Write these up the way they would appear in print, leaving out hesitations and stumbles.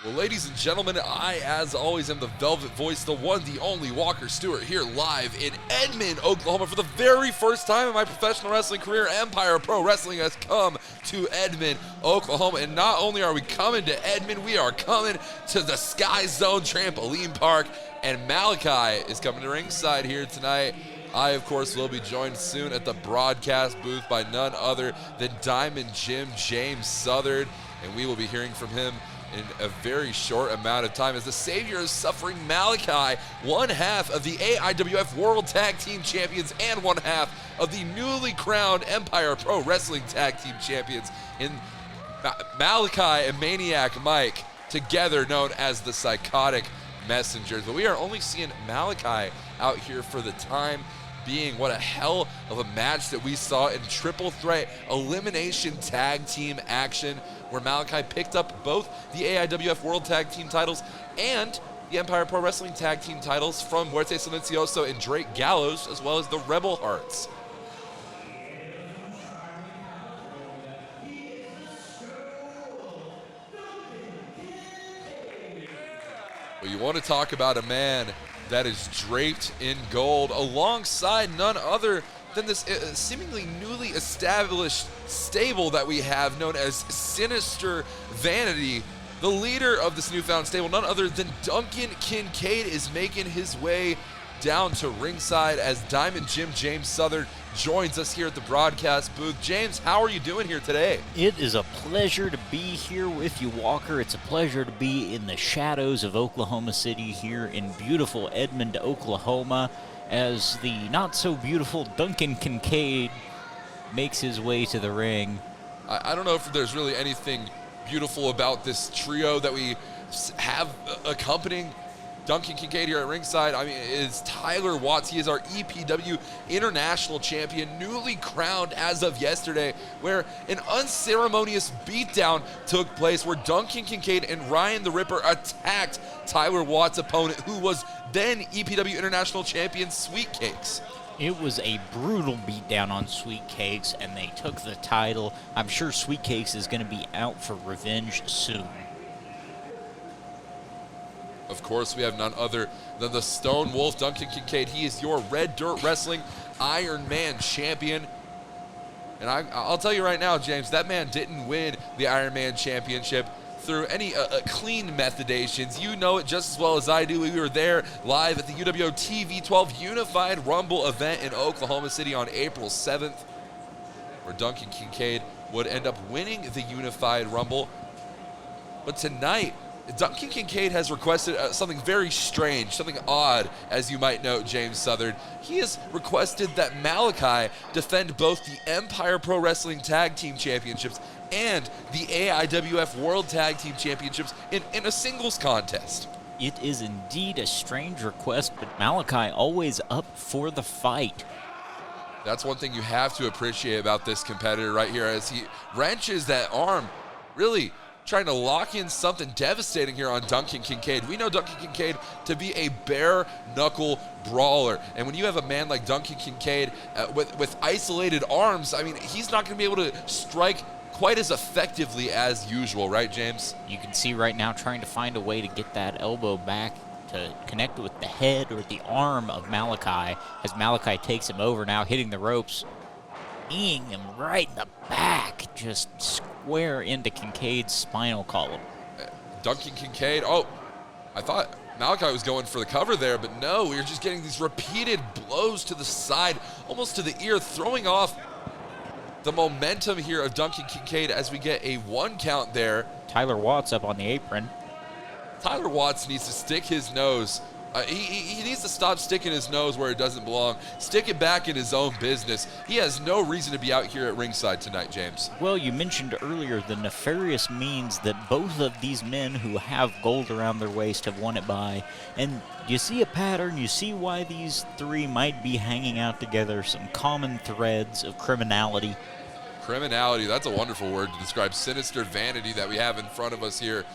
Well, ladies and gentlemen, I, as always, am the Velvet Voice, the one, the only Walker Stewart, here live in Edmond, Oklahoma. For the very first time in my professional wrestling career, Empire Pro Wrestling has come to Edmond, Oklahoma. And not only are we coming to Edmond, we are coming to the Sky Zone Trampoline Park. And Malachi is coming to ringside here tonight. I, of course, will be joined soon at the broadcast booth by none other than Diamond Jim James Southard. And we will be hearing from him in a very short amount of time as the Savior is suffering Malachi, one half of the AIWF World Tag Team Champions and one half of the newly crowned Empire Pro Wrestling Tag Team Champions in Malachi and Maniac Mike, together known as the Psychotic Messengers. But we are only seeing Malachi out here for the time being. What a hell of a match that we saw in triple threat elimination tag team action, where Malachi picked up both the AIWF World Tag Team titles and the Empire Pro Wrestling Tag Team titles from Muerte Silencioso and Drake Gallows, as well as the Rebel Hearts. Well, you want to talk about a man that is draped in gold alongside none other than this seemingly newly established stable that we have known as Sinister Vanity. The leader of this newfound stable, none other than Duncan Kincaid, is making his way down to ringside as Diamond Jim James Southern joins us here at the broadcast booth. James, how are you doing here today? It is a pleasure to be here with you, Walker. It's a pleasure to be in the shadows of Oklahoma City here in beautiful Edmond, Oklahoma, as the not-so-beautiful Duncan Kincaid makes his way to the ring. I don't know if there's really anything beautiful about this trio that we have accompanying Duncan Kincaid here at ringside. I mean, it's Tyler Watts. He is our EPW International Champion, newly crowned as of yesterday, where an unceremonious beatdown took place where Duncan Kincaid and Ryan the Ripper attacked Tyler Watts' opponent, who was then EPW International Champion Sweetcakes. It was a brutal beatdown on Sweetcakes, and they took the title. I'm sure Sweetcakes is going to be out for revenge soon. Of course, we have none other than the Stone Wolf, Duncan Kincaid. He is your Red Dirt Wrestling Iron Man champion. And I'll tell you right now, James, that man didn't win the Iron Man championship through any clean methodations. You know it just as well as I do. We were there live at the UWO TV12 Unified Rumble event in Oklahoma City on April 7th, where Duncan Kincaid would end up winning the Unified Rumble. But tonight, Duncan Kincaid has requested something very strange, something odd, as you might note, James Southern. He has requested that Malachi defend both the Empire Pro Wrestling Tag Team Championships and the AIWF World Tag Team Championships in a singles contest. It is indeed a strange request, but Malachi always up for the fight. That's one thing you have to appreciate about this competitor right here, as he wrenches that arm, really trying to lock in something devastating here on Duncan Kincaid. We know Duncan Kincaid to be a bare-knuckle brawler, and when you have a man like Duncan Kincaid with isolated arms, I mean, he's not going to be able to strike quite as effectively as usual, right, James? You can see right now trying to find a way to get that elbow back to connect with the head or the arm of Malachi, as Malachi takes him over now, hitting the ropes, kneeing him right in the back, just square into Kincaid's spinal column. Duncan Kincaid, I thought Malachi was going for the cover there, but no, we were just getting these repeated blows to the side, almost to the ear, throwing off the momentum here of Duncan Kincaid as we get a 1 count there. Tyler Watts up on the apron. Tyler Watts needs to stick his nose. He needs to stop sticking his nose where it doesn't belong. Stick it back in his own business. He has no reason to be out here at ringside tonight, James. Well, you mentioned earlier the nefarious means that both of these men who have gold around their waist have won it by. And you see a pattern. You see why these three might be hanging out together. Some common threads of criminality. Criminality, that's a wonderful word to describe sinister vanity that we have in front of us here.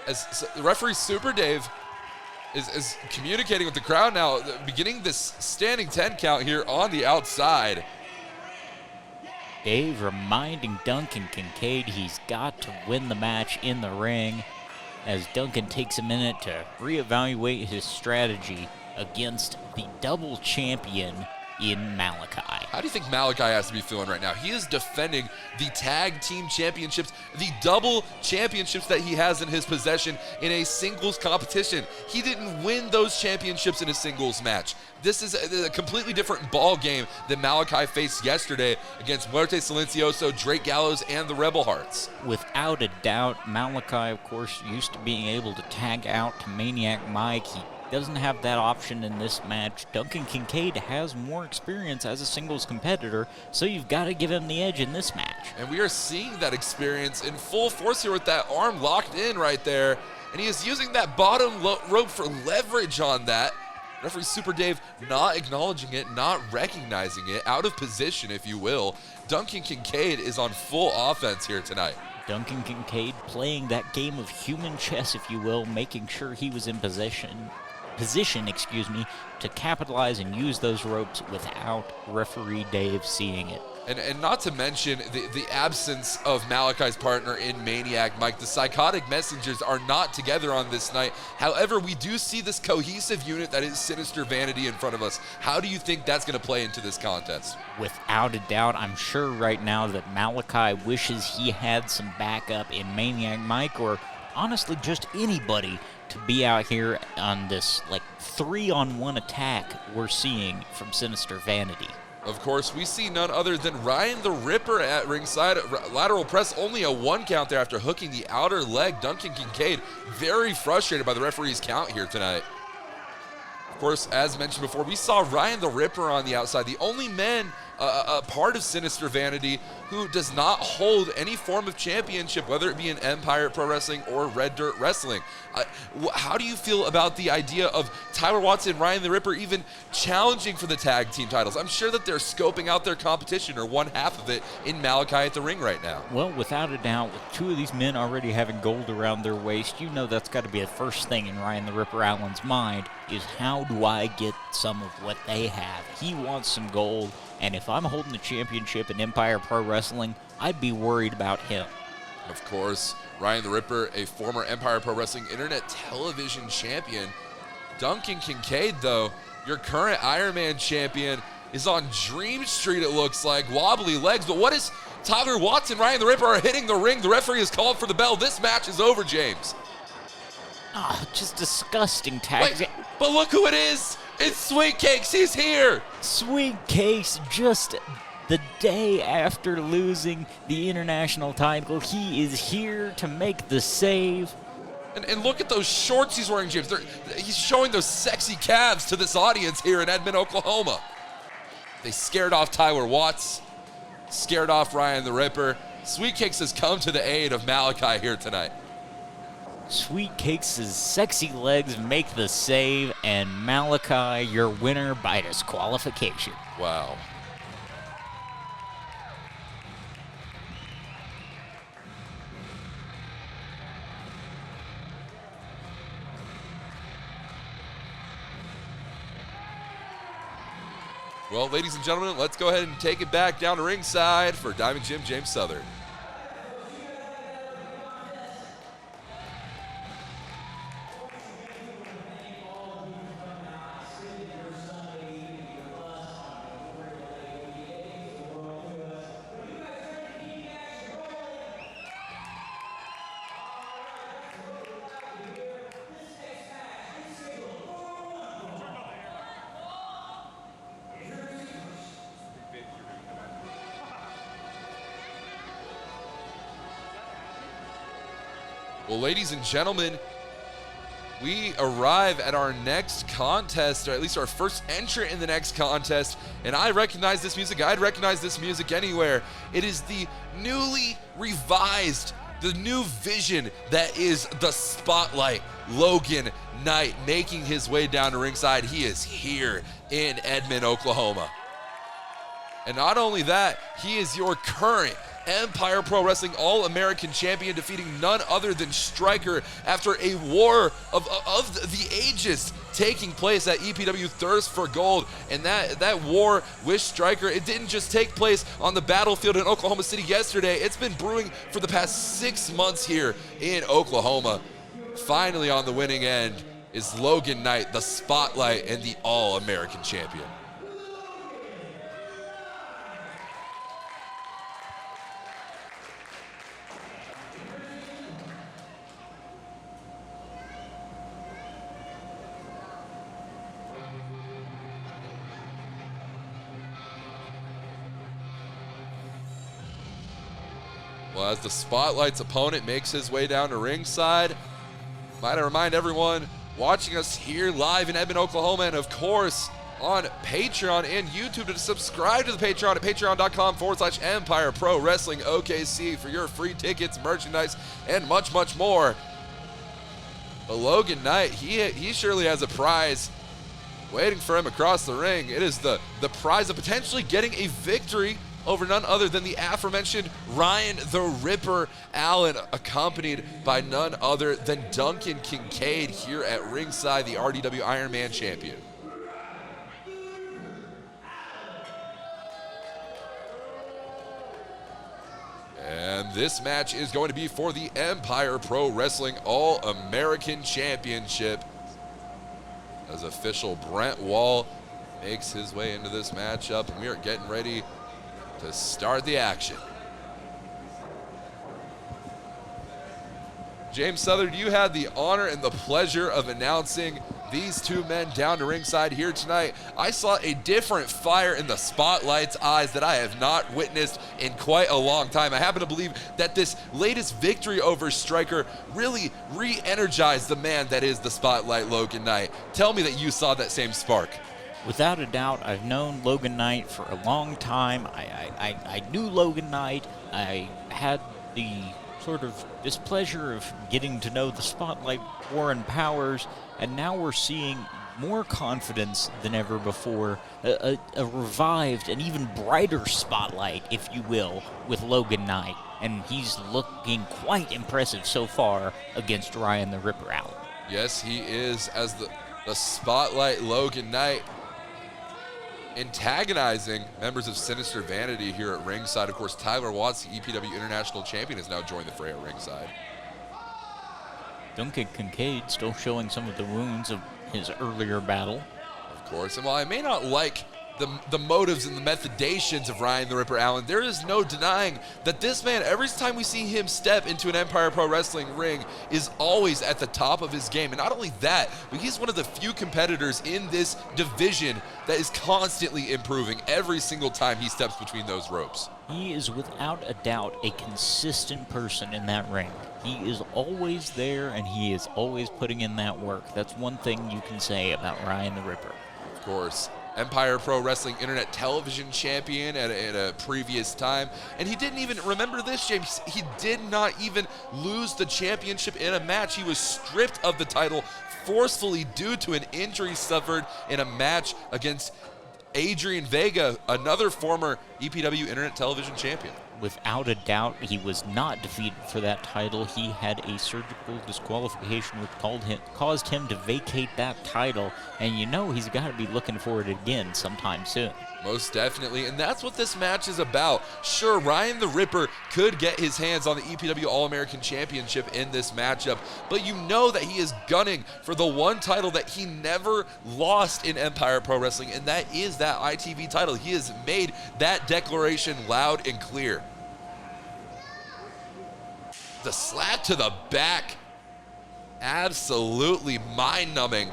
As the referee Super Dave is communicating with the crowd now, beginning this standing 10 count here on the outside. Dave reminding Duncan Kincaid he's got to win the match in the ring, as Duncan takes a minute to reevaluate his strategy against the double champion in Malachi. How do you think Malachi has to be feeling right now? He is defending the tag team championships, the double championships that he has in his possession in a singles competition. He didn't win those championships in a singles match. This is a completely different ball game than Malachi faced yesterday against Muerte Silencioso, Drake Gallows, and the Rebel Hearts. Without a doubt, Malachi, of course, used to being able to tag out to Maniac Mike. He doesn't have that option in this match. Duncan Kincaid has more experience as a singles competitor, so you've got to give him the edge in this match. And we are seeing that experience in full force here with that arm locked in right there. And he is using that bottom rope for leverage on that. Referee Super Dave not acknowledging it, not recognizing it, out of position, if you will. Duncan Kincaid is on full offense here tonight. Duncan Kincaid playing that game of human chess, if you will, making sure he was in position, to capitalize and use those ropes without referee Dave seeing it. And not to mention the absence of Malachi's partner in Maniac Mike. The Psychotic Messengers are not together on this night. However, we do see this cohesive unit that is Sinister Vanity in front of us. How do you think that's going to play into this contest? Without a doubt, I'm sure right now that Malachi wishes he had some backup in Maniac Mike, or honestly just anybody, to be out here on this like 3-on-1 attack we're seeing from Sinister Vanity. Of course, we see none other than Ryan the Ripper at ringside. Lateral press, only a 1 count there after hooking the outer leg. Duncan Kincaid very frustrated by the referee's count here tonight. Of course, as mentioned before, we saw Ryan the Ripper on the outside, the only man a part of Sinister Vanity who does not hold any form of championship, whether it be in Empire Pro Wrestling or Red Dirt Wrestling. How do you feel about the idea of Tyler Watson and Ryan the Ripper even challenging for the tag team titles? I'm sure that they're scoping out their competition, or one half of it, in Malachi at the ring right now. Well, without a doubt, with 2 of these men already having gold around their waist, you know that's got to be the first thing in Ryan the Ripper Allen's mind is, how do I get some of what they have? He wants some gold. And if I'm holding the championship in Empire Pro Wrestling, I'd be worried about him. Of course, Ryan the Ripper, a former Empire Pro Wrestling Internet Television champion. Duncan Kincaid, though, your current Iron Man champion, is on Dream Street, it looks like. Wobbly legs, but what is Tyler Watson, Ryan the Ripper are hitting the ring. The referee has called for the bell. This match is over, James. Just disgusting tag. Wait, but look who it is. It's Sweetcake. He's here. Sweetcake, just the day after losing the international title, he is here to make the save. And look at those shorts he's wearing, James. He's showing those sexy calves to this audience here in Edmond, Oklahoma. They scared off Tyler Watts, scared off Ryan the Ripper. Sweetcakes has come to the aid of Malachi here tonight. Sweetcake's sexy legs make the save, and Malachi, your winner by disqualification. Wow. Well, ladies and gentlemen, let's go ahead and take it back down to ringside for Diamond Jim James Southern. Well, ladies and gentlemen, we arrive at our next contest, or at least our first entrant in the next contest, and I recognize this music. I'd recognize this music anywhere. It is the newly revised, the new vision that is the Spotlight, Logan Knight, making his way down to ringside. He is here in Edmond, Oklahoma. And not only that, he is your current Empire Pro Wrestling All-American Champion, defeating none other than Striker after a war of the ages taking place at EPW Thirst for Gold. And that war with Striker, it didn't just take place on the battlefield in Oklahoma City yesterday. It's been brewing for the past 6 months here in Oklahoma. Finally on the winning end is Logan Knight, the Spotlight and the All-American Champion. Well, as the Spotlight's opponent makes his way down to ringside, might I remind everyone watching us here live in Edmond, Oklahoma, and of course on Patreon and YouTube to subscribe to the Patreon at patreon.com/Empire Pro Wrestling OKC for your free tickets, merchandise, and much, much more. But Logan Knight, he surely has a prize waiting for him across the ring. It is the prize of potentially getting a victory over none other than the aforementioned Ryan the Ripper Allen, accompanied by none other than Duncan Kincaid here at ringside, the RDW Iron Man champion. And this match is going to be for the Empire Pro Wrestling All-American Championship, as official Brent Wall makes his way into this matchup, and we are getting ready to start the action. James Southern, you had the honor and the pleasure of announcing these two men down to ringside here tonight. I saw a different fire in the Spotlight's eyes that I have not witnessed in quite a long time. I happen to believe that this latest victory over Striker really re-energized the man that is the Spotlight, Logan Knight. Tell me that you saw that same spark. Without a doubt, I've known Logan Knight for a long time. I knew Logan Knight. I had the sort of displeasure of getting to know the Spotlight Warren Powers, and now we're seeing more confidence than ever before, a revived and even brighter Spotlight, if you will, with Logan Knight, and he's looking quite impressive so far against Ryan the Ripper Allen. Yes, he is, as the Spotlight Logan Knight antagonizing members of Sinister Vanity here at ringside. Of course, Tyler Watts, the EPW International Champion, has now joined the fray at ringside. Duncan Kincaid still showing some of the wounds of his earlier battle. Of course, and while I may not like the motives and the methodations of Ryan the Ripper Allen, there is no denying that this man, every time we see him step into an Empire Pro Wrestling ring, is always at the top of his game. And not only that, but he's one of the few competitors in this division that is constantly improving every single time he steps between those ropes. He is without a doubt a consistent person in that ring. He is always there, and he is always putting in that work. That's one thing you can say about Ryan the Ripper. Of course. Empire Pro Wrestling Internet Television Champion at a previous time. And he didn't even, remember this, James, he did not even lose the championship in a match. He was stripped of the title forcefully due to an injury suffered in a match against Adrian Vega, another former EPW Internet Television Champion. Without a doubt, he was not defeated for that title. He had a surgical disqualification which caused him to vacate that title, and you know he's got to be looking for it again sometime soon. Most definitely, and that's what this match is about. Sure, Ryan the Ripper could get his hands on the EPW All-American Championship in this matchup, but you know that he is gunning for the one title that he never lost in Empire Pro Wrestling, and that is that ITV title. He has made that declaration loud and clear. The slap to the back, absolutely mind-numbing.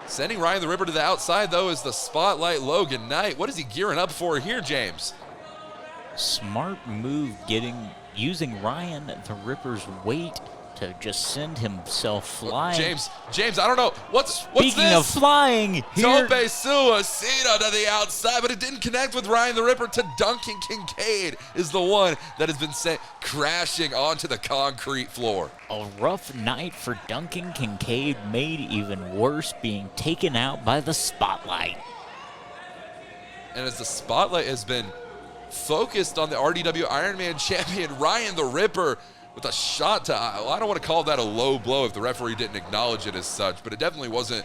Sending Ryan the Ripper to the outside, though, is the Spotlight Logan Knight. What is he gearing up for here, James? Smart move using Ryan the Ripper's weight to just send himself flying. James, I don't know. What's Speaking this? of flying, Tope Suicida to the outside, but it didn't connect with Ryan the Ripper. To Duncan Kincaid is the one that has been sent crashing onto the concrete floor. A rough night for Duncan Kincaid, made even worse being taken out by the Spotlight. And as the Spotlight has been focused on the RDW Ironman champion, Ryan the Ripper, with a shot to, I don't want to call that a low blow if the referee didn't acknowledge it as such, but it definitely wasn't.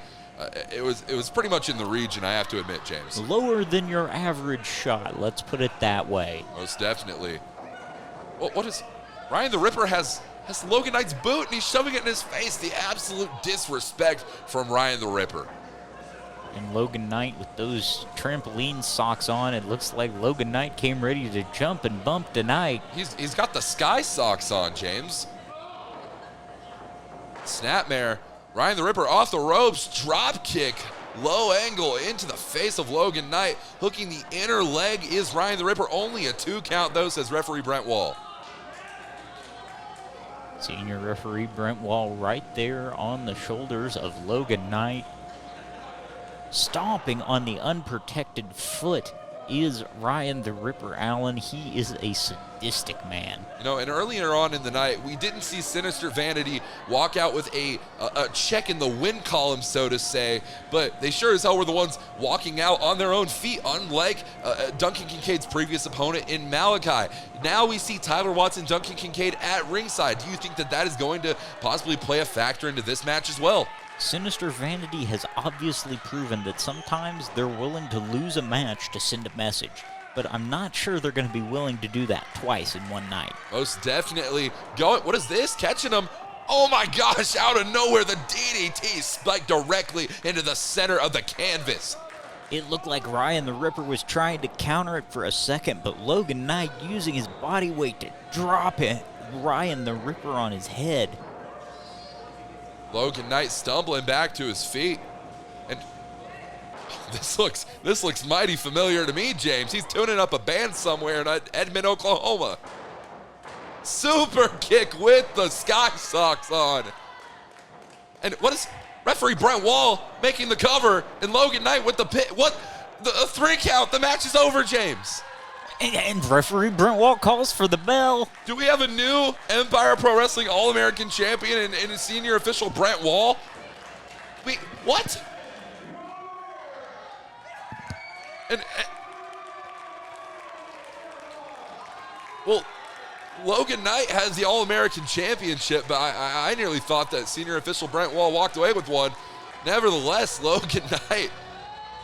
It was pretty much in the region, I have to admit, James. Lower than your average shot, let's put it that way. Most definitely. Well, what is, Ryan the Ripper has Logan Knight's boot, and he's shoving it in his face. The absolute disrespect from Ryan the Ripper. And Logan Knight with those trampoline socks on, it looks like Logan Knight came ready to jump and bump tonight. He's got the sky socks on, James. Snapmare. Ryan the Ripper off the ropes, drop kick, low angle into the face of Logan Knight. Hooking the inner leg is Ryan the Ripper. Only a 2 count though, says referee Brent Wall. Senior referee Brent Wall right there on the shoulders of Logan Knight. Stomping on the unprotected foot is Ryan the Ripper Allen. He is a sadistic man. You know, and earlier on in the night, we didn't see Sinister Vanity walk out with a check in the win column, so to say, but they sure as hell were the ones walking out on their own feet, unlike Duncan Kincaid's previous opponent in Malachi. Now we see Tyler Watson, Duncan Kincaid at ringside. Do you think that is going to possibly play a factor into this match as well? Sinister Vanity has obviously proven that sometimes they're willing to lose a match to send a message, but I'm not sure they're going to be willing to do that twice in one night. Most definitely. What is this? Catching him. Oh my gosh, out of nowhere, the DDT spiked directly into the center of the canvas. It looked like Ryan the Ripper was trying to counter it for a second, but Logan Knight using his body weight to drop it, Ryan the Ripper on his head. Logan Knight stumbling back to his feet. And this looks mighty familiar to me, James. He's tuning up a band somewhere in Edmond, Oklahoma. Super kick with the sky socks on. And what is referee Brent Wall making the cover, and Logan Knight with the pit. What? A 3 count. The match is over, James. And referee Brent Wall calls for the bell. Do we have a new Empire Pro Wrestling All-American champion and a senior official, Brent Wall? Wait, what? Well, Logan Knight has the All-American championship, but I nearly thought that senior official Brent Wall walked away with one. Nevertheless, Logan Knight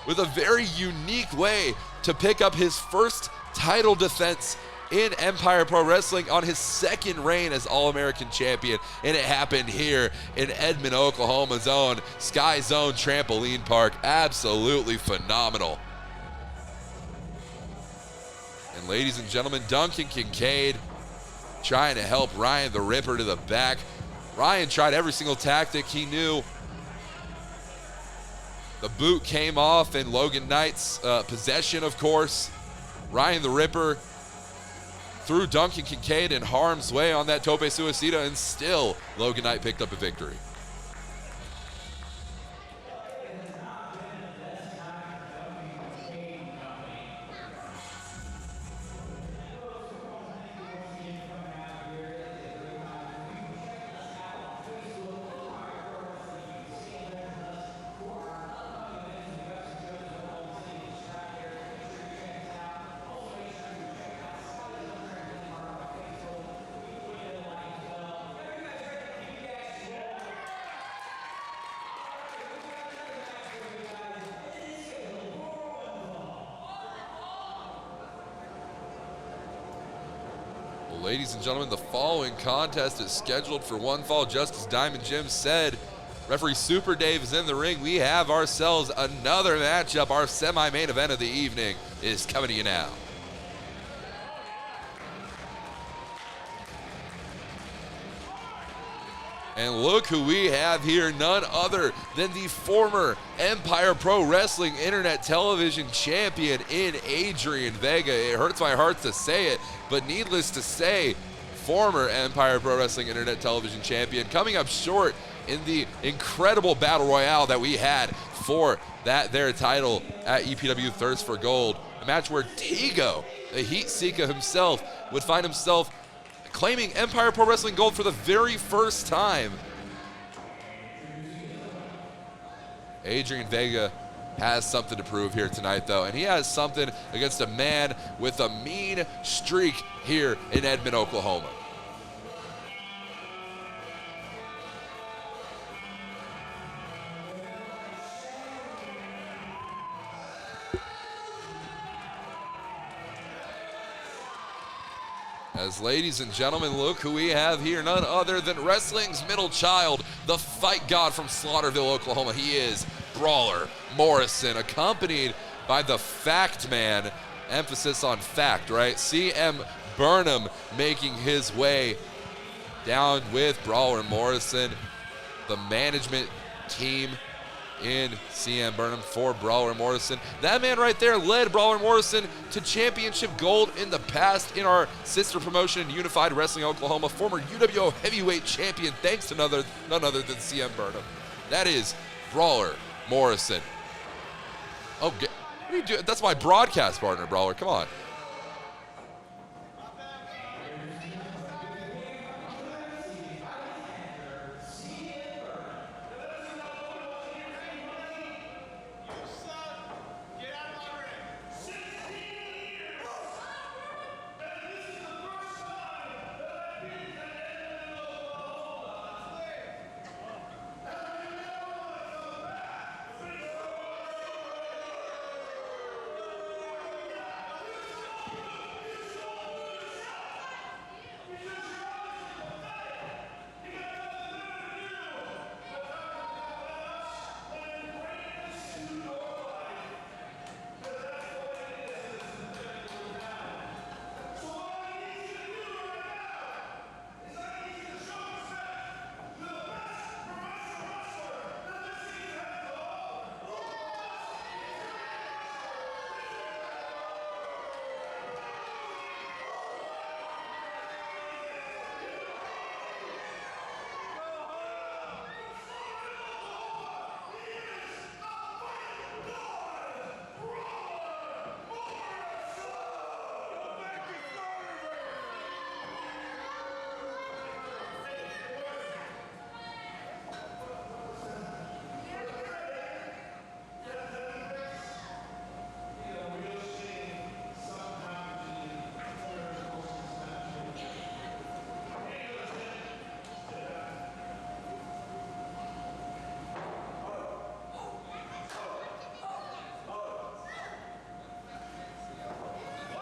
with a very unique way to pick up his first title defense in Empire Pro Wrestling on his second reign as All-American champion, and it happened here in Edmond, Oklahoma's own Sky Zone Trampoline Park. Absolutely phenomenal. And ladies and gentlemen, Duncan Kincaid trying to help Ryan the Ripper to the back. Ryan tried every single tactic he knew. The boot came off in Logan Knight's possession, of course. Ryan the Ripper threw Duncan Kincaid in harm's way on that tope suicida, and still Logan Knight picked up a victory. Ladies and gentlemen, the following contest is scheduled for one fall, just as Diamond Jim said. Referee Super Dave is in the ring. We have ourselves another matchup. Our semi-main event of the evening is coming to you now. And look who we have here, none other than the former Empire Pro Wrestling Internet Television Champion in Adrian Vega. It hurts my heart to say it, but needless to say, former Empire Pro Wrestling Internet Television Champion, coming up short in the incredible battle royale that we had for their title at EPW Thirst for Gold. A match where Tigo, the Heat Seeker himself, would find himself claiming Empire Pro Wrestling Gold for the very first time. Adrian Vega has something to prove here tonight, though, and he has something against a man with a mean streak here in Edmond, Oklahoma. As ladies and gentlemen, look who we have here, none other than wrestling's middle child, the fight god from Slaughterville, Oklahoma. He is Brawler Morrison, accompanied by the fact man, emphasis on fact, right? CM Burnham making his way down with Brawler Morrison, the management team in CM Burnham for Brawler Morrison. That man right there led Brawler Morrison to championship gold in the past in our sister promotion, Unified Wrestling Oklahoma, former UWO heavyweight champion, thanks to none other than CM Burnham. That is Brawler Morrison. Oh, what are you doing? That's my broadcast partner, Brawler. Come on.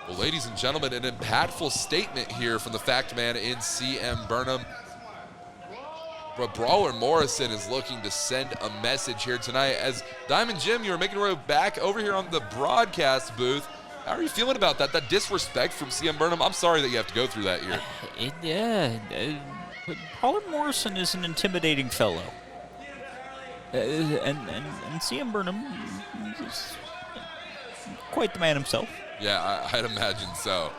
Well, ladies and gentlemen, an impactful statement here from the fact man in CM Burnham. But Brawler Morrison is looking to send a message here tonight. As Diamond Jim, you were making your way back over here on the broadcast booth. How are you feeling about that? That disrespect from CM Burnham? I'm sorry that you have to go through that here. Brawler Morrison is an intimidating fellow. And CM Burnham is quite the man himself. Yeah, I'd imagine so.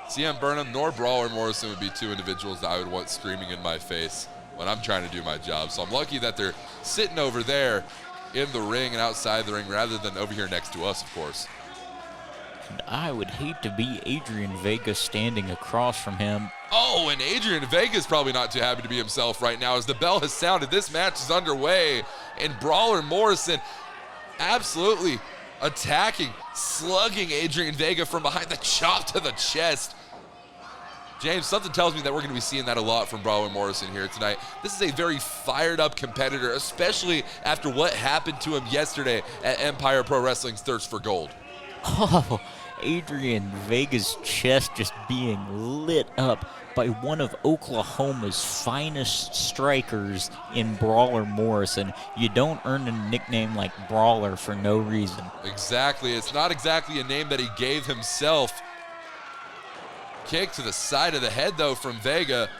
CM Burnham nor Brawler Morrison would be two individuals that I would want screaming in my face when I'm trying to do my job. So I'm lucky that they're sitting over there in the ring and outside the ring rather than over here next to us, of course. And I would hate to be Adrian Vega standing across from him. Oh, and Adrian Vega is probably not too happy to be himself right now as the bell has sounded. This match is underway, and Brawler Morrison absolutely attacking, slugging Adrian Vega from behind, the chop to the chest. James, something tells me that we're going to be seeing that a lot from Brawler Morrison here tonight. This is a very fired-up competitor, especially after what happened to him yesterday at Empire Pro Wrestling's Thirst for Gold. Oh, Adrian Vega's chest just being lit up by one of Oklahoma's finest strikers in Brawler Morrison. You don't earn a nickname like Brawler for no reason. Exactly. It's not exactly a name that he gave himself. Kick to the side of the head, though, from Vega.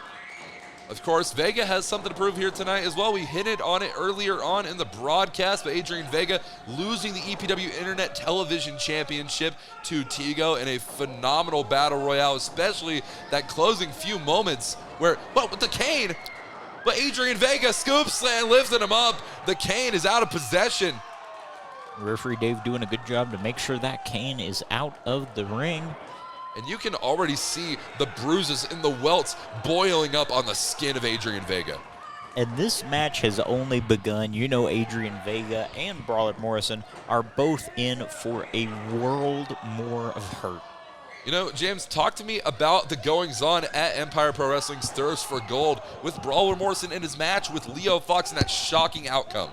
Of course, Vega has something to prove here tonight as well. We hinted on it earlier on in the broadcast, but Adrian Vega losing the EPW Internet Television Championship to Tigo in a phenomenal battle royale, especially that closing few moments where, well, with the cane, but Adrian Vega scoop slam lifting him up. The cane is out of possession. Referee Dave doing a good job to make sure that cane is out of the ring. And you can already see the bruises and the welts boiling up on the skin of Adrian Vega. and this match has only begun. You know, Adrian Vega and Brawler Morrison are both in for a world more of hurt. You know, James, talk to me about the goings-on at Empire Pro Wrestling's Thirst for Gold with Brawler Morrison in his match with Leo Fox and that shocking outcome.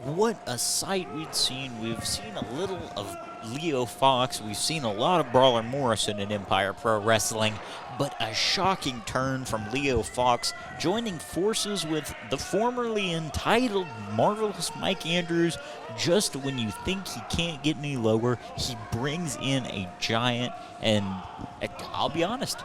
What a sight we've seen. We've seen a little of Leo Fox. We've seen a lot of Brawler Morrison in Empire Pro Wrestling, but a shocking turn from Leo Fox, joining forces with the formerly entitled Marvelous Mike Andrews. Just when you think he can't get any lower, he brings in a giant, and I'll be honest,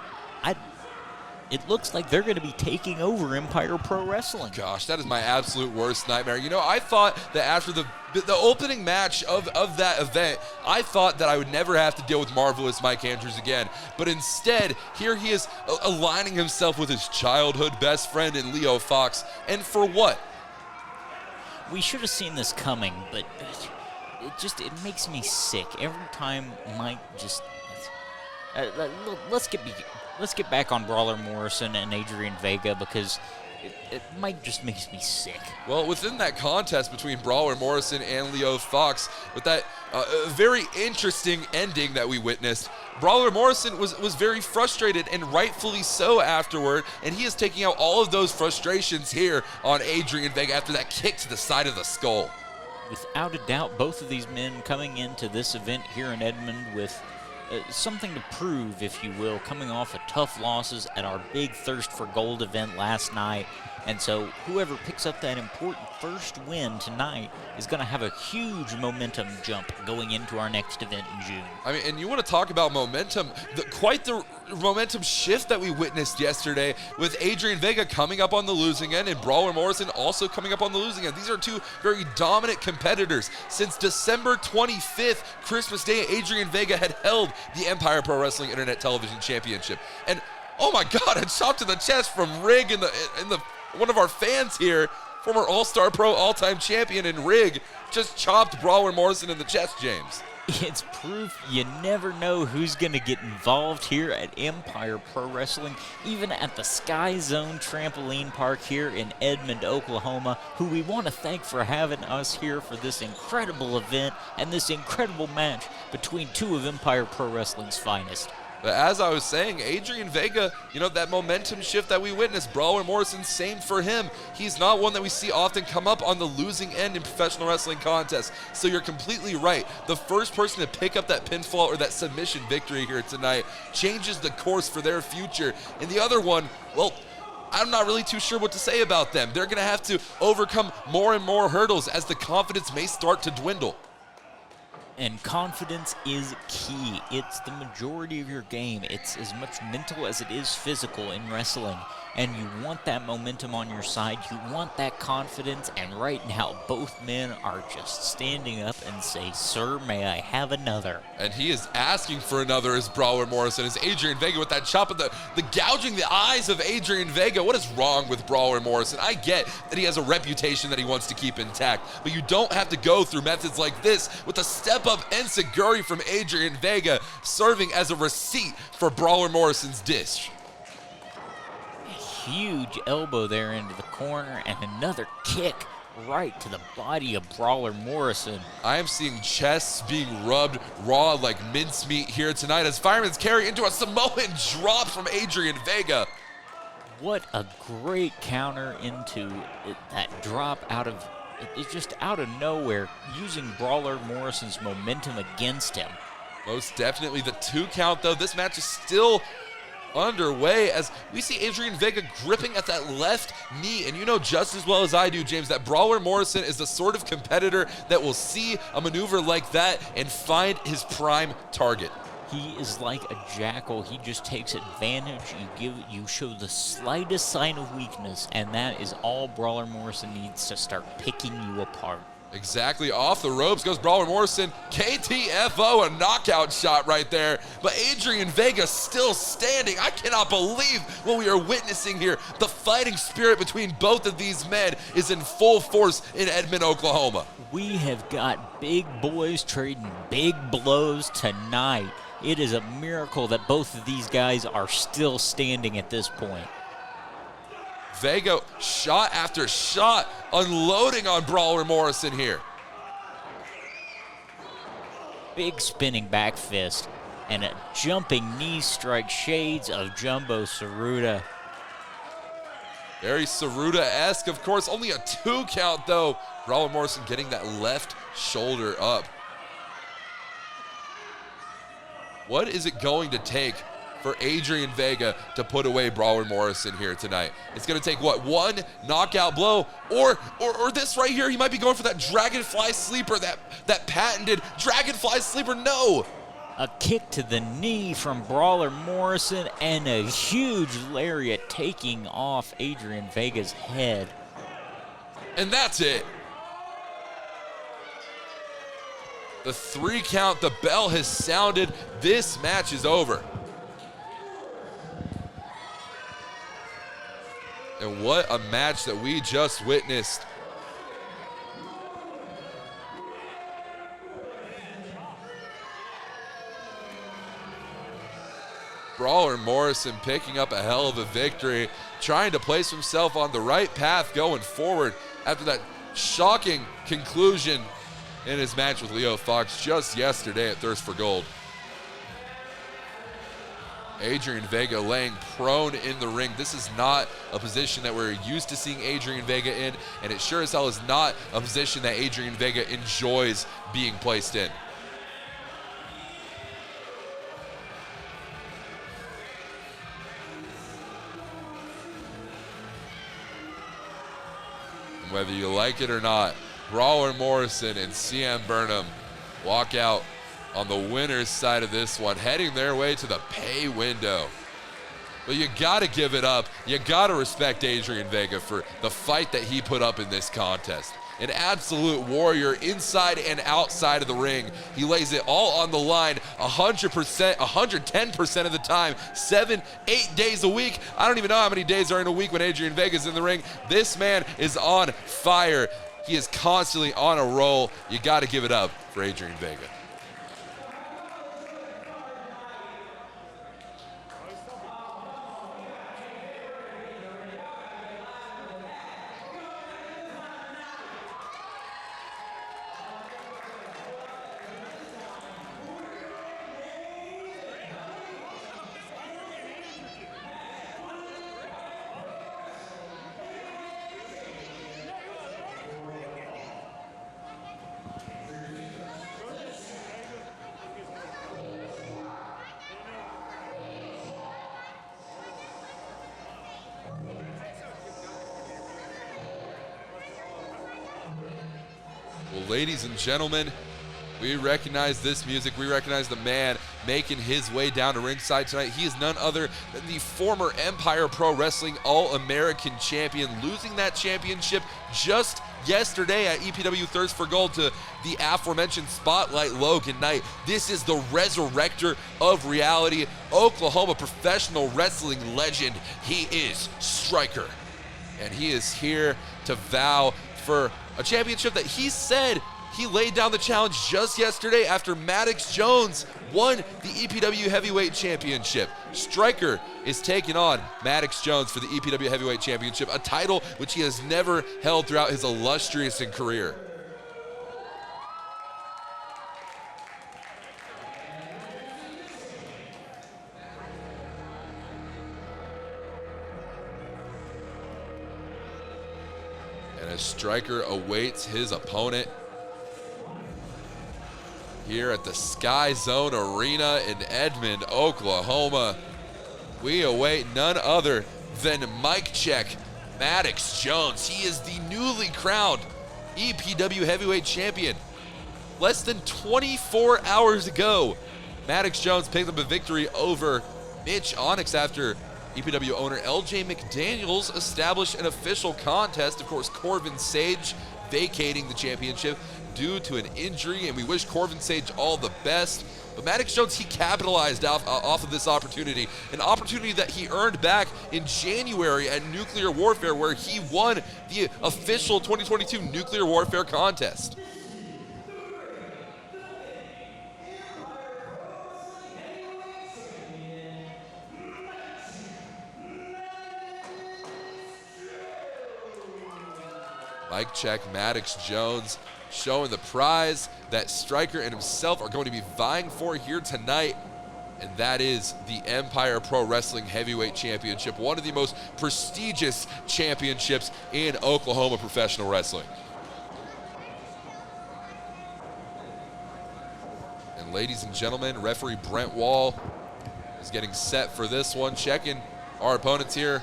it looks like they're going to be taking over Empire Pro Wrestling. Gosh, that is my absolute worst nightmare. You know, I thought that after the opening match of that event, I thought that I would never have to deal with Marvelous Mike Andrews again. But instead, here he is aligning himself with his childhood best friend in Leo Fox. And for what? We should have seen this coming, but it makes me sick every time Mike just... Let's get back on Brawler Morrison and Adrian Vega, because Mike just makes me sick. Well, within that contest between Brawler Morrison and Leo Fox, with that very interesting ending that we witnessed, Brawler Morrison was very frustrated, and rightfully so afterward, and he is taking out all of those frustrations here on Adrian Vega after that kick to the side of the skull. Without a doubt, both of these men coming into this event here in Edmond with something to prove, if you will, coming off of tough losses at our big Thirst for Gold event last night. And so whoever picks up that important first win tonight is going to have a huge momentum jump going into our next event in June. I mean, and you want to talk about momentum, quite the momentum shift that we witnessed yesterday with Adrian Vega coming up on the losing end and Brawler Morrison also coming up on the losing end. These are two very dominant competitors. Since December 25th, Christmas Day, Adrian Vega had held the Empire Pro Wrestling Internet Television Championship. And oh my God, a shot to the chest from Rig in the one of our fans here, former All-Star Pro all-time champion in Rig, just chopped Brawler Morrison in the chest, James. It's proof you never know who's going to get involved here at Empire Pro Wrestling, even at the Sky Zone Trampoline Park here in Edmond, Oklahoma, who we want to thank for having us here for this incredible event and this incredible match between two of Empire Pro Wrestling's finest. But as I was saying, Adrian Vega, you know, that momentum shift that we witnessed, Brawler Morrison, same for him. He's not one that we see often come up on the losing end in professional wrestling contests. So you're completely right. The first person to pick up that pinfall or that submission victory here tonight changes the course for their future. And the other one, well, I'm not really too sure what to say about them. They're going to have to overcome more and more hurdles as the confidence may start to dwindle. And confidence is key. It's the majority of your game. It's as much mental as it is physical in wrestling. And you want that momentum on your side. You want that confidence. And right now, both men are just standing up and say, "Sir, may I have another?" And he is asking for another as Brawler Morrison, as Adrian Vega with that chop of the gouging the eyes of Adrian Vega. What is wrong with Brawler Morrison? I get that he has a reputation that he wants to keep intact, but you don't have to go through methods like this with a step-up enziguri from Adrian Vega serving as a receipt for Brawler Morrison's dish. Huge elbow there into the corner, and another kick right to the body of Brawler Morrison. I am seeing chests being rubbed raw like mincemeat here tonight as firemen's carry into a Samoan drop from Adrian Vega. What a great counter into that drop out of, it's just out of nowhere, using Brawler Morrison's momentum against him. Most definitely the 2 count, though. This match is still underway as we see Adrian Vega gripping at that left knee. And you know just as well as I do, James, that Brawler Morrison is the sort of competitor that will see a maneuver like that and find his prime target. He is like a jackal. He just takes advantage. You show the slightest sign of weakness, and that is all Brawler Morrison needs to start picking you apart. Exactly, off the ropes goes Brawler Morrison. KTFO, a knockout shot right there. But Adrian Vega still standing. I cannot believe what we are witnessing here. The fighting spirit between both of these men is in full force in Edmond, Oklahoma. We have got big boys trading big blows tonight. It is a miracle that both of these guys are still standing at this point. Vega, shot after shot, unloading on Brawler Morrison here. Big spinning back fist and a jumping knee strike, shades of Jumbo Tsuruta. Very Tsuruta-esque, of course. Only a 2 count, though. Brawler Morrison getting that left shoulder up. What is it going to take for Adrian Vega to put away Brawler Morrison here tonight? It's going to take, what, 1 knockout blow? Or this right here, he might be going for that Dragonfly Sleeper, that patented Dragonfly Sleeper. No! A kick to the knee from Brawler Morrison and a huge lariat taking off Adrian Vega's head. And that's it. The 3 count, the bell has sounded. This match is over. And what a match that we just witnessed. Brawler Morrison picking up a hell of a victory, trying to place himself on the right path going forward after that shocking conclusion in his match with Leo Fox just yesterday at Thirst for Gold. Adrian Vega laying prone in the ring. This is not a position that we're used to seeing Adrian Vega in, and it sure as hell is not a position that Adrian Vega enjoys being placed in. Whether you like it or not, Brawler Morrison and CM Burnham walk out on the winner's side of this one, heading their way to the pay window. But you gotta give it up. You gotta respect Adrian Vega for the fight that he put up in this contest. An absolute warrior inside and outside of the ring. He lays it all on the line 100%, 110% of the time, 7, 8 days a week. I don't even know how many days are in a week when Adrian Vega's in the ring. This man is on fire. He is constantly on a roll. You got to give it up for Adrian Vega. Well, ladies and gentlemen, we recognize this music. We recognize the man making his way down to ringside tonight. He is none other than the former Empire Pro Wrestling All-American Champion, losing that championship just yesterday at EPW Thirst for Gold to the aforementioned Spotlight Logan Knight. This is the resurrector of reality, Oklahoma professional wrestling legend. He is Striker, and he is here to vow for a championship that he said he laid down the challenge just yesterday after Maddox Jones won the EPW Heavyweight Championship. Striker is taking on Maddox Jones for the EPW Heavyweight Championship, a title which he has never held throughout his illustrious career. And as Striker awaits his opponent here at the Sky Zone Arena in Edmond, Oklahoma, we await none other than Mike Check Maddox Jones. He is the newly crowned EPW Heavyweight Champion. Less than 24 hours ago, Maddox Jones picked up a victory over Mitch Onyx after EPW owner LJ McDaniels established an official contest. Of course, Corvin Sage vacating the championship due to an injury, and we wish Corvin Sage all the best. But Maddox Jones, he capitalized off of this opportunity, an opportunity that he earned back in January at Nuclear Warfare, where he won the official 2022 Nuclear Warfare contest. Mic check, Maddox Jones showing the prize that Striker and himself are going to be vying for here tonight. And that is the Empire Pro Wrestling Heavyweight Championship, one of the most prestigious championships in Oklahoma professional wrestling. And ladies and gentlemen, referee Brent Wall is getting set for this one, checking our opponents here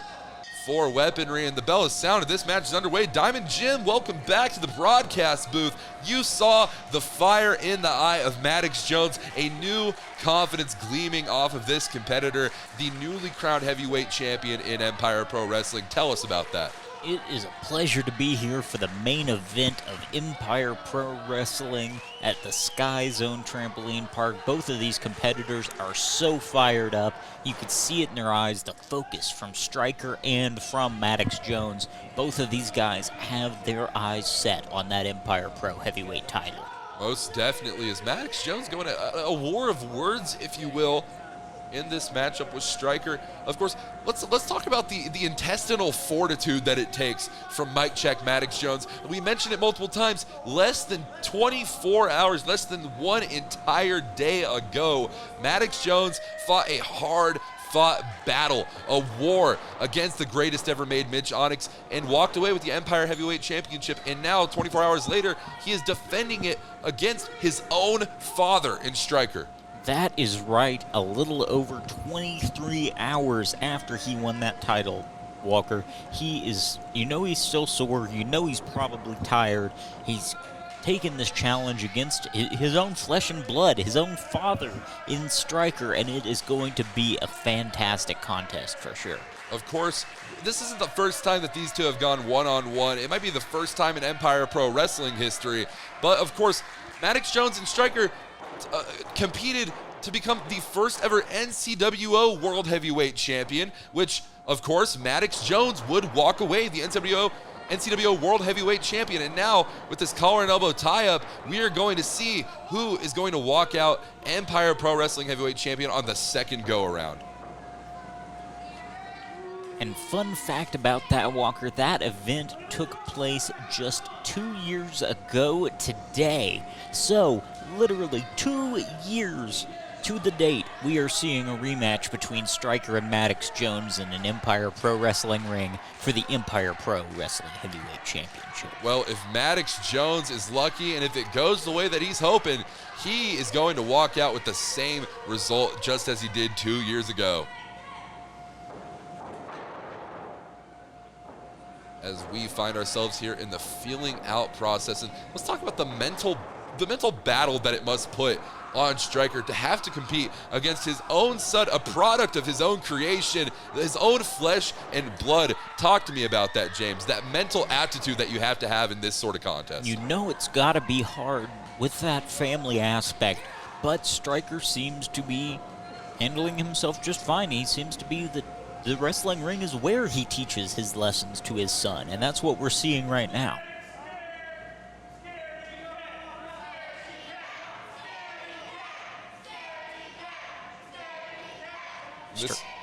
for weaponry, and the bell is sounded. This match is underway. Diamond Jim, welcome back to the broadcast booth. You saw the fire in the eye of Maddox Jones, a new confidence gleaming off of this competitor, the newly crowned heavyweight champion in Empire Pro Wrestling. Tell us about that. It is a pleasure to be here for the main event of Empire Pro Wrestling at the Sky Zone Trampoline Park. Both of these competitors are so fired up. You could see it in their eyes, the focus from Striker and from Maddox Jones. Both of these guys have their eyes set on that Empire Pro Heavyweight title. Most definitely. Is Maddox Jones going to a war of words, if you will, in this matchup with Striker? Of course, let's talk about the intestinal fortitude that it takes from Mic Check Maddox Jones. We mentioned it multiple times. Less than 24 hours, less than one entire day ago, Maddox Jones fought a hard-fought battle, a war against the greatest ever made, Mitch Onyx, and walked away with the Empire Heavyweight Championship. And now, 24 hours later, he is defending it against his own father in Striker. That is right, a little over 23 hours after he won that title, Walker. He is, you know he's still sore, you know he's probably tired. He's taken this challenge against his own flesh and blood, his own father in Striker, and it is going to be a fantastic contest for sure. Of course, this isn't the first time that these two have gone one-on-one. It might be the first time in Empire Pro Wrestling history, but of course, Maddox Jones and Striker competed to become the first ever NCWO World Heavyweight Champion, which, of course, Maddox Jones would walk away the NCWO World Heavyweight Champion. And now, with this collar and elbow tie-up, we are going to see who is going to walk out Empire Pro Wrestling Heavyweight Champion on the second go-around. And fun fact about that, Walker, that event took place just 2 years ago today. So, literally 2 years to the date, we are seeing a rematch between Striker and Maddox Jones in an Empire Pro Wrestling ring for the Empire Pro Wrestling Heavyweight Championship. Well, if Maddox Jones is lucky and if it goes the way that he's hoping, he is going to walk out with the same result just as he did 2 years ago. As we find ourselves here in the feeling out process, and let's talk about the mental battle that it must put on Striker to have to compete against his own son, a product of his own creation, his own flesh and blood. Talk to me about that, James, that mental aptitude that you have to have in this sort of contest. You know it's got to be hard with that family aspect, but Striker seems to be handling himself just fine. He seems to be the wrestling ring is where he teaches his lessons to his son, and that's what we're seeing right now.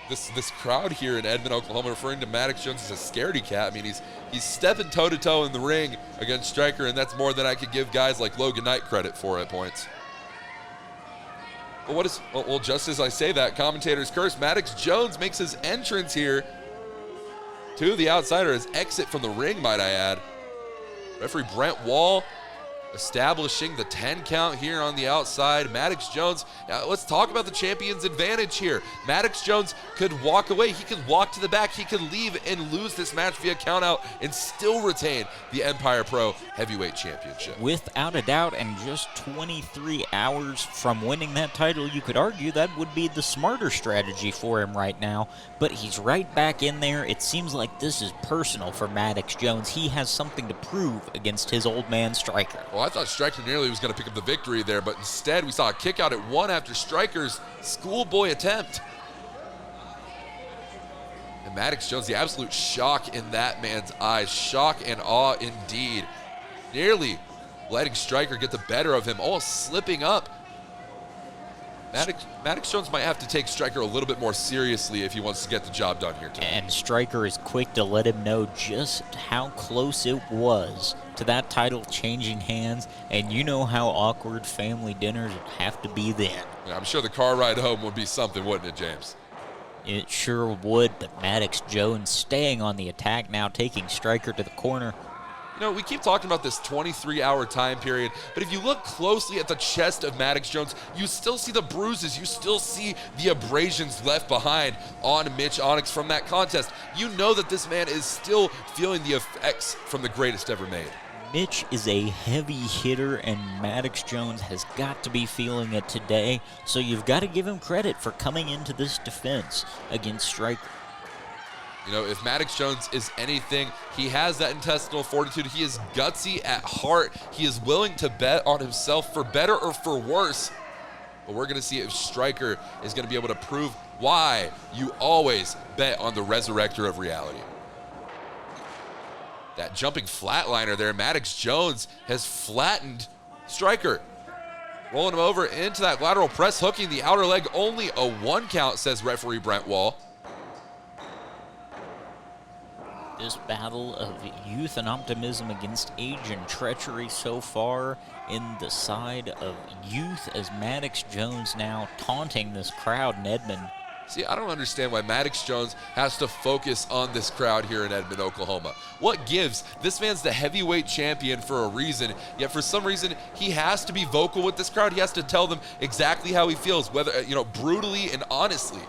This crowd here in Edmond, Oklahoma, referring to Maddox Jones as a scaredy cat. I mean, he's stepping toe-to-toe in the ring against Striker, and that's more than I could give guys like Logan Knight credit for at points. Well, just as I say that, commentator's curse, Maddox Jones makes his entrance here to the outsider, his exit from the ring, might I add. Referee Brent Wall establishing the 10 count here on the outside. Maddox Jones, let's talk about the champion's advantage here. Maddox Jones could walk away. He could walk to the back. He could leave and lose this match via count out and still retain the Empire Pro Heavyweight Championship. Without a doubt, and just 23 hours from winning that title, you could argue that would be the smarter strategy for him right now, but he's right back in there. It seems like this is personal for Maddox Jones. He has something to prove against his old man Striker. Well, I thought Striker nearly was going to pick up the victory there, but instead we saw a kick out at one after Striker's schoolboy attempt. And Maddox Jones, the absolute shock in that man's eyes. Shock and awe indeed. Nearly letting Striker get the better of him, almost slipping up Maddox Jones might have to take Stryker a little bit more seriously if he wants to get the job done here tonight. And Stryker is quick to let him know just how close it was to that title changing hands, and you know how awkward family dinners have to be then. Yeah, I'm sure the car ride home would be something, wouldn't it, James? It sure would, but Maddox Jones staying on the attack now, taking Stryker to the corner. You know, we keep talking about this 23-hour time period, but if you look closely at the chest of Maddox Jones, you still see the bruises. You still see the abrasions left behind on Mitch Onyx from that contest. You know that this man is still feeling the effects from the greatest ever made. Mitch is a heavy hitter, and Maddox Jones has got to be feeling it today, so you've got to give him credit for coming into this defense against Stryker. You know, if Maddox Jones is anything, he has that intestinal fortitude. He is gutsy at heart. He is willing to bet on himself for better or for worse. But we're going to see if Stryker is going to be able to prove why you always bet on the resurrector of reality. That jumping flatliner there, Maddox Jones has flattened Stryker. Rolling him over into that lateral press, hooking the outer leg. Only a 1 count, says referee Brent Wall. This battle of youth and optimism against age and treachery so far in the side of youth, as Maddox Jones now taunting this crowd in Edmond. See, I don't understand why Maddox Jones has to focus on this crowd here in Edmond, Oklahoma. What gives? This man's the heavyweight champion for a reason, yet for some reason he has to be vocal with this crowd. He has to tell them exactly how he feels, whether, you know, brutally and honestly.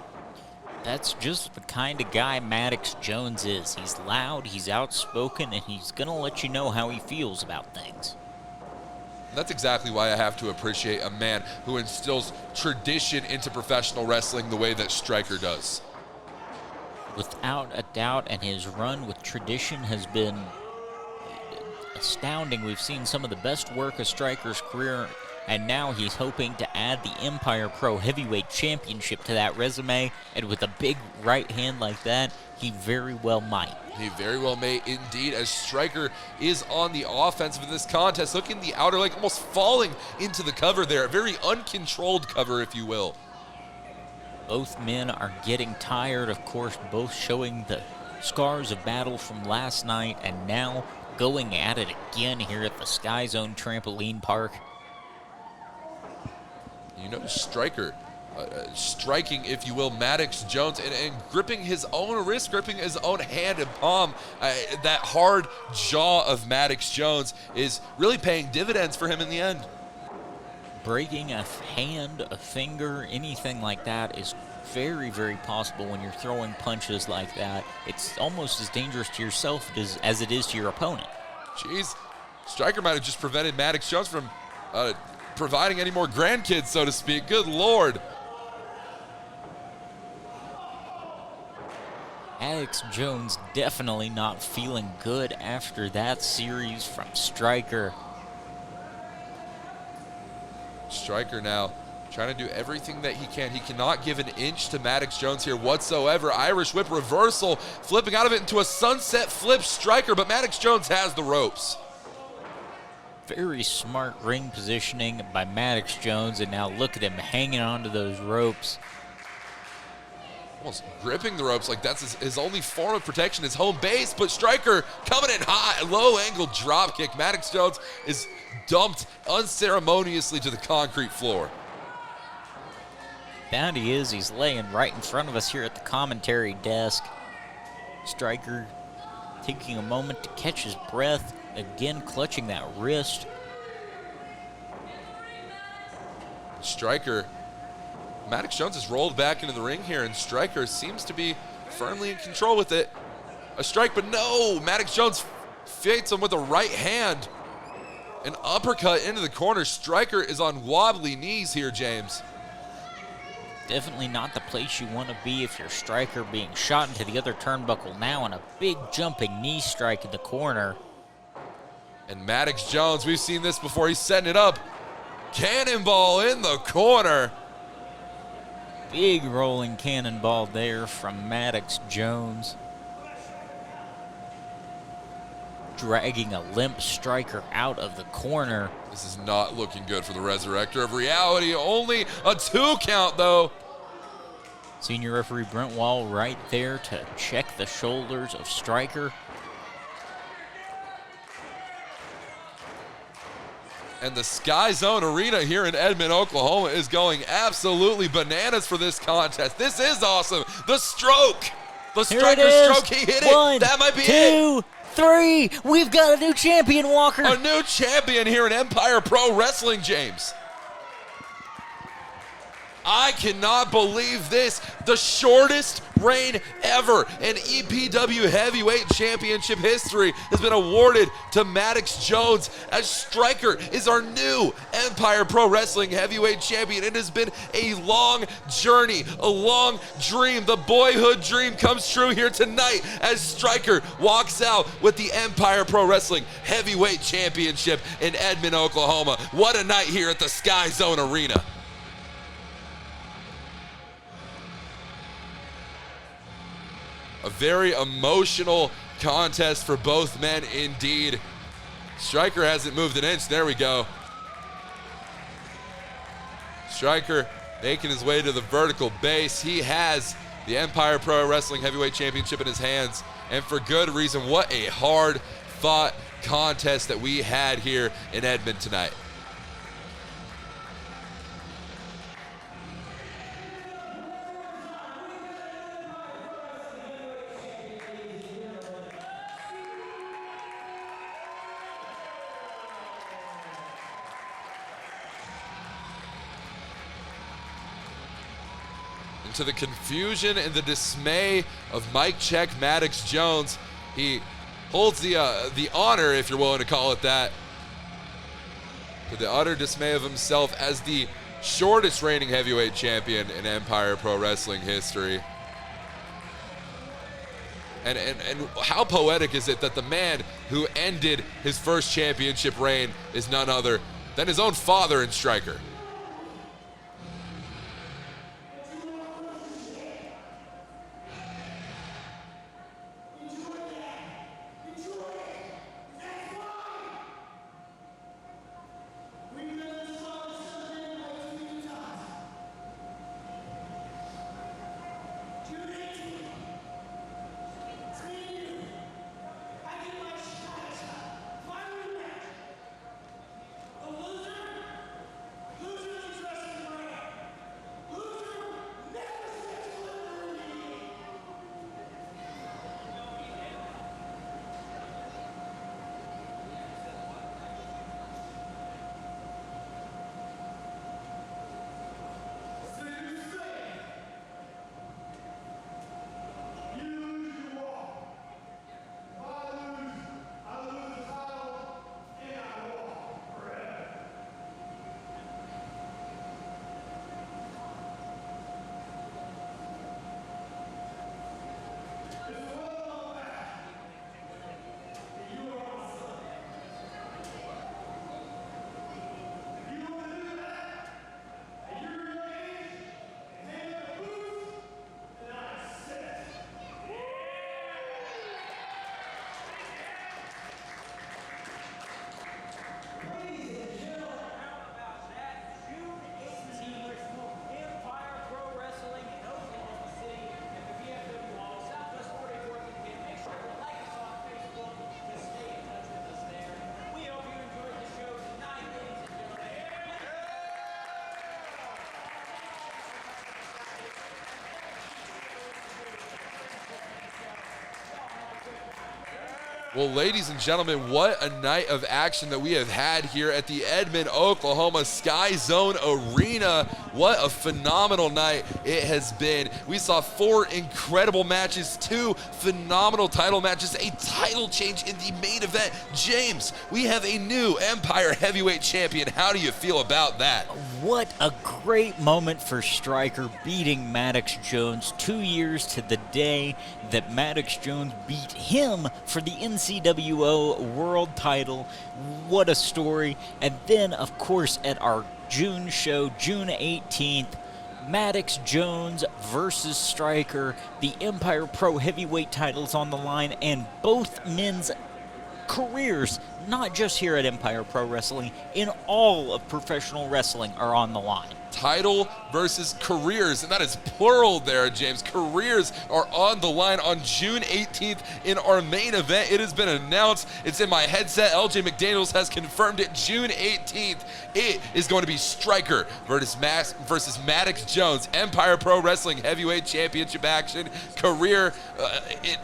That's just the kind of guy Maddox Jones is. He's loud, he's outspoken, and he's going to let you know how he feels about things. That's exactly why I have to appreciate a man who instills tradition into professional wrestling the way that Stryker does. Without a doubt, and his run with tradition has been astounding. We've seen some of the best work of Stryker's career, and now he's hoping to add the Empire Pro Heavyweight Championship to that resume, and with a big right hand like that, he very well might. He very well may indeed, as Stryker is on the offensive in this contest, hooking the outer leg, almost falling into the cover there. A very uncontrolled cover, if you will. Both men are getting tired, of course, both showing the scars of battle from last night, and now going at it again here at the Sky Zone Trampoline Park. You know, Stryker striking, if you will, Maddox Jones and gripping his own wrist, gripping his own hand and palm. That hard jaw of Maddox Jones is really paying dividends for him in the end. Breaking a hand, a finger, anything like that is very, very possible when you're throwing punches like that. It's almost as dangerous to yourself as it is to your opponent. Jeez, Stryker might have just prevented Maddox Jones from providing any more grandkids, so to speak. Good Lord. Maddox Jones definitely not feeling good after that series from Stryker. Stryker now trying to do everything that he can. He cannot give an inch to Maddox Jones here whatsoever. Irish whip reversal, flipping out of it into a sunset flip. Stryker, but Maddox Jones has the ropes. Very smart ring positioning by Maddox Jones, and now look at him hanging onto those ropes. Almost gripping the ropes like that's his only form of protection, his home base, but Stryker coming in high, low angle drop kick. Maddox Jones is dumped unceremoniously to the concrete floor. Down he is, he's laying right in front of us here at the commentary desk. Stryker taking a moment to catch his breath, again clutching that wrist. Stryker, Maddox Jones has rolled back into the ring here, and Stryker seems to be firmly in control with it. A strike, but no! Maddox Jones fates him with a right hand. An uppercut into the corner. Stryker is on wobbly knees here, James. Definitely not the place you want to be if you're Stryker, being shot into the other turnbuckle now, and a big jumping knee strike in the corner. And Maddox Jones, we've seen this before, he's setting it up. Cannonball in the corner. Big rolling cannonball there from Maddox Jones. dragging a limp Striker out of the corner. This is not looking good for the Resurrector of Reality. Only a 2 count, though. Senior referee Brent Wall right there to check the shoulders of Striker. And the Sky Zone Arena here in Edmond, Oklahoma is going absolutely bananas for this contest. This is awesome. The stroke. The Striker stroke, he hit it. That might be it. 2, 3. We've got a new champion, Walker. A new champion here in Empire Pro Wrestling, James. I cannot believe this. The shortest reign ever in EPW Heavyweight Championship history has been awarded to Maddox Jones, as Striker is our new Empire Pro Wrestling Heavyweight Champion. It has been a long journey, a long dream. The boyhood dream comes true here tonight as Striker walks out with the Empire Pro Wrestling Heavyweight Championship in Edmond, Oklahoma. What a night here at the Sky Zone Arena. A very emotional contest for both men indeed. Striker hasn't moved an inch. There we go. Striker making his way to the vertical base. He has the Empire Pro Wrestling Heavyweight Championship in his hands, and for good reason. What a hard-fought contest that we had here in Edmond tonight. To the confusion and the dismay of Mike Check Maddox Jones, he holds the honor, if you're willing to call it that, to the utter dismay of himself as the shortest reigning heavyweight champion in Empire Pro Wrestling history. And how poetic is it that the man who ended his first championship reign is none other than his own father in Striker. Well, ladies and gentlemen, what a night of action that we have had here at the Edmond, Oklahoma Sky Zone Arena. What a phenomenal night it has been. We saw 4 incredible matches, 2 phenomenal title matches, a title change in the main event. James, we have a new Empire Heavyweight Champion. How do you feel about that? What a great moment for Striker beating Maddox Jones 2 years to the day that Maddox Jones beat him for the NCWO World title. What a story. And then, of course, at our June show, June 18th, Maddox Jones versus Striker. The Empire Pro Heavyweight titles on the line, and both men's careers, not just here at Empire Pro Wrestling, in all of professional wrestling are on the line. Title versus careers, and that is plural there, James. Careers are on the line on June 18th in our main event. It has been announced. It's in my headset. LJ McDaniels has confirmed it. June 18th. It is going to be Striker versus Maddox Jones. Empire Pro Wrestling Heavyweight Championship action. Career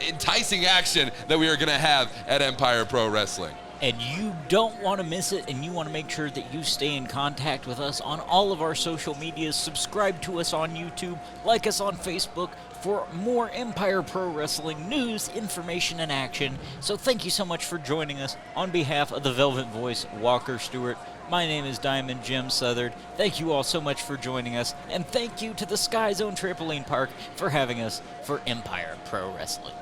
enticing action that we are going to have at Empire Pro Wrestling. And you don't want to miss it, and you want to make sure that you stay in contact with us on all of our social medias. Subscribe to us on YouTube, like us on Facebook for more Empire Pro Wrestling news, information, and action. So thank you so much for joining us. On behalf of the Velvet Voice, Walker Stewart, my name is Diamond Jim Southard. Thank you all so much for joining us, and thank you to the Sky Zone Trampoline Park for having us for Empire Pro Wrestling.